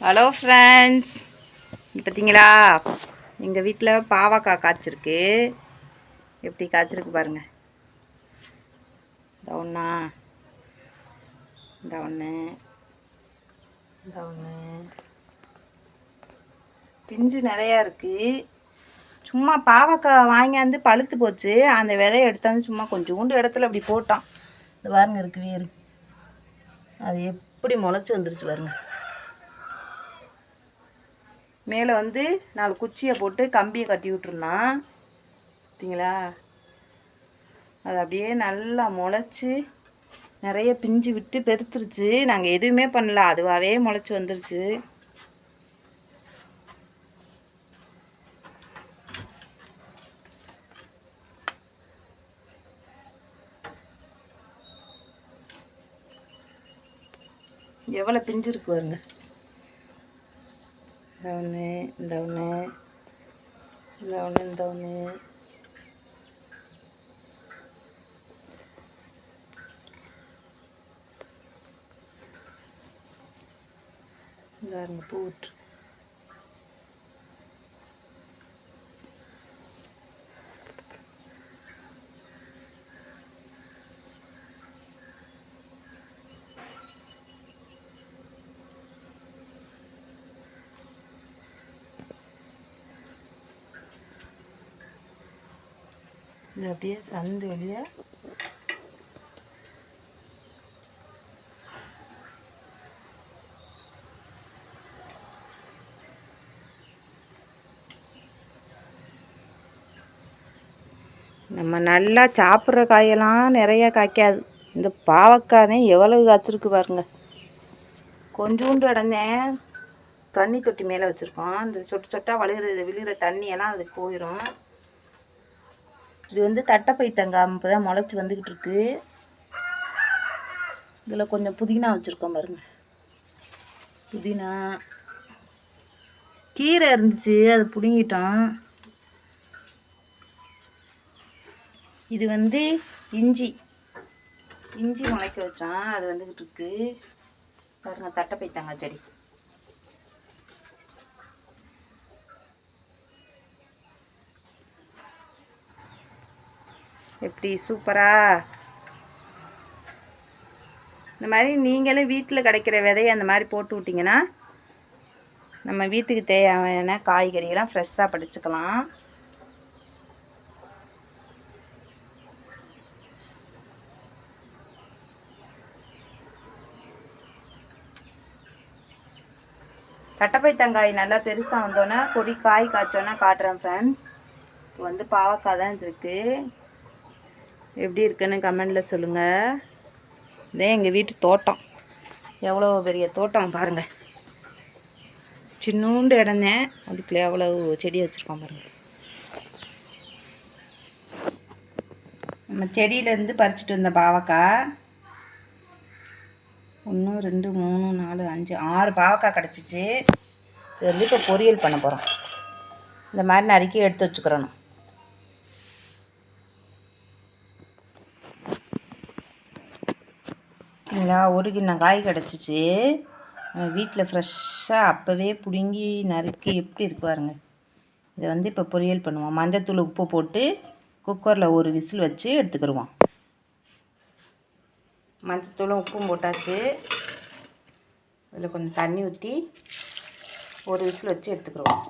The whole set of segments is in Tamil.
ஹலோ ஃப்ரெண்ட்ஸ், பார்த்தீங்களா எங்கள் வீட்டில் பாவக்காய் காய்ச்சிருக்கு. எப்படி காய்ச்சிருக்கு பாருங்கள். இந்த ஒன்றா, இந்த ஒன்று, இந்த ஒன்று, பிஞ்சு நிறையா இருக்குது. சும்மா பாவக்காய் வாங்கியாந்து பழுத்து போச்சு. அந்த விதையை எடுத்தாந்து சும்மா கொஞ்சோண்டு இடத்துல அப்படி போட்டான். இந்த பாருங்க இருக்குது வேறு. அது எப்படி முளைச்சி வந்துருச்சு பாருங்க. மேலே வந்து 4 குச்சியை போட்டு கம்பியை கட்டி விட்டுருந்தான். பார்த்தீங்களா, அது அப்படியே நல்லா முளைச்சி நிறைய பிஞ்சு விட்டு பெருத்துருச்சு. நாங்கள் எதுவுமே பண்ணல, அதுவாகவே முளைச்சி வந்துருச்சு. எவ்வளோ பிஞ்சு இருக்கு பாருங்க. இந்த ஒன்று, இந்த ஒன்று, இந்த ஒன்று, இந்த ஒன்று, இந்த பாருங்க பூ விட்டு. இது அப்படியே சந்து வெளியே நம்ம நல்லா சாப்பிட்ற காயெல்லாம் நிறையா காய்க்காது. இந்த பாவக்காய் தான் எவ்வளவு காய்ச்சிருக்கு பாருங்க. கொஞ்சோண்டு இடந்தேன் தண்ணி தொட்டி மேலே வச்சுருக்கோம். இந்த சொட்டு சொட்டாக விழுகிற தண்ணியெல்லாம் அதுக்கு போயிடும். இது வந்து தட்டைப்பயித்தங்காய் இப்போ தான் முளைச்சி வந்துக்கிட்டு இருக்கு. இதில் கொஞ்சம் புதினா வச்சுருக்கோம் பாருங்க. புதினா கீரை இருந்துச்சு, அது பிடுங்கிட்டோம். இது வந்து இஞ்சி முளைக்க வச்சோம், அது வந்துக்கிட்டு இருக்கு பாருங்க. தட்டைப்பயித்தங்காய் செடி. எப்படி சூப்பரா. இந்த மாதிரி நீங்களும் வீட்டில் கிடைக்கிற விதையை அந்த மாதிரி போட்டு விட்டிங்கன்னா நம்ம வீட்டுக்கு தேவையான காய்கறியெல்லாம் ஃப்ரெஷ்ஷாக பறிச்சுக்கலாம். தட்டைப்பயித்தங்காய் நல்லா பெருசாக வந்தோன்னே கொடி காய் காய்ச்சோன்னா காட்டுறேன் ஃப்ரெண்ட்ஸ். இப்போ வந்து பாவக்காய் தான் இருக்குது. எப்படி இருக்குன்னு கமெண்டில் சொல்லுங்கள். இதே எங்கள் வீட்டு தோட்டம், எவ்வளோ பெரிய தோட்டம் பாருங்கள். சின்னூண்டு இடந்தேன், அதுக்குள்ளே எவ்வளோ செடி வச்சுருக்கோம் பாருங்கள். நம்ம செடியிலேருந்து பறிச்சுட்டு வந்த பாவக்காய் 1 2 3 4 5 6 பாவக்காய் கிடச்சிச்சு. இது வந்து இப்போ பொரியல் பண்ண போகிறோம். இந்த மாதிரி நறுக்கி எடுத்து வச்சுக்கிறணும். இல்லைங்களா, 1 கிண்ணம் காய் கிடச்சிச்சு. வீட்டில் ஃப்ரெஷ்ஷாக அப்போவே பிடுங்கி நறுக்கி எப்படி இருக்கு பாருங்க. இதை வந்து இப்போ பொரியல் பண்ணுவோம். மஞ்சத்தூள் உப்பு போட்டு குக்கரில் 1 விசில் வச்சு எடுத்துக்கிடுவோம். மஞ்சத்தூளும் உப்பும் போட்டாச்சு. இதில் கொஞ்சம் தண்ணி ஊற்றி 1 விசில் வச்சு எடுத்துக்கிடுவோம்.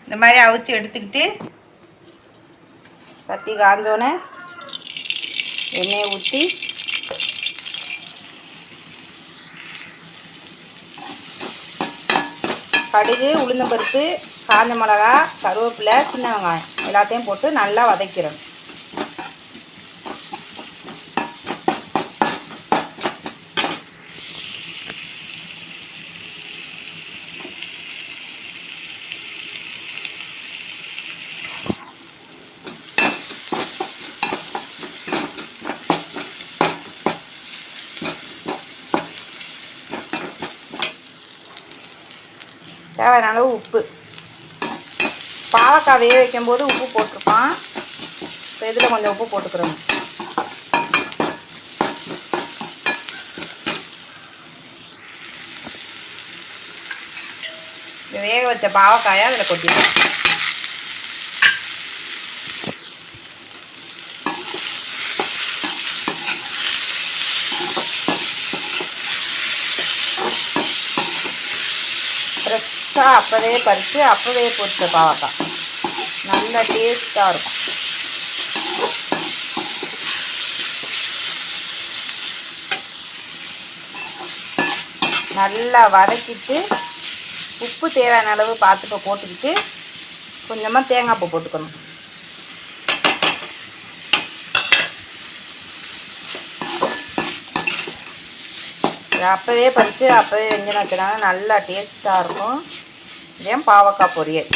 இந்த மாதிரி அவிச்சு எடுத்துக்கிட்டு சட்டி காஞ்சோன்னே எண்ணெயை ஊற்றி கடுகு, உளுந்தம்பருப்பு, காஞ்ச மிளகா, கருவேப்பிலை, சின்ன வெங்காயம் எல்லாத்தையும் போட்டு நல்லா வதக்கிறோம். தேவையான அளவு உப்பு. பாவக்காய் வேக வைக்கும்போது உப்பு போட்டிருப்பான். இப்போ இதில் கொஞ்சம் உப்பு போட்டுக்கிறோம். வேக வச்ச பாவக்காயை அதில் கொட்டிடுவோம். ஃப்ரெஷ்ஷாக அப்போவே பறித்து அப்போவே பொரிச்ச பாவக்காய் நல்லா டேஸ்ட்டாக இருக்கும். நல்லா வதக்கிட்டு உப்பு தேவையான அளவு பார்த்து போட்டுக்கிட்டு கொஞ்சமாக தேங்காய் பூ போட்டுக்கணும். அப்போவே பறித்து அப்போவே வெஞ்சனம் வச்சுனாங்க நல்லா டேஸ்ட்டாக இருக்கும். இதே பாவக்காய் பொரியல்.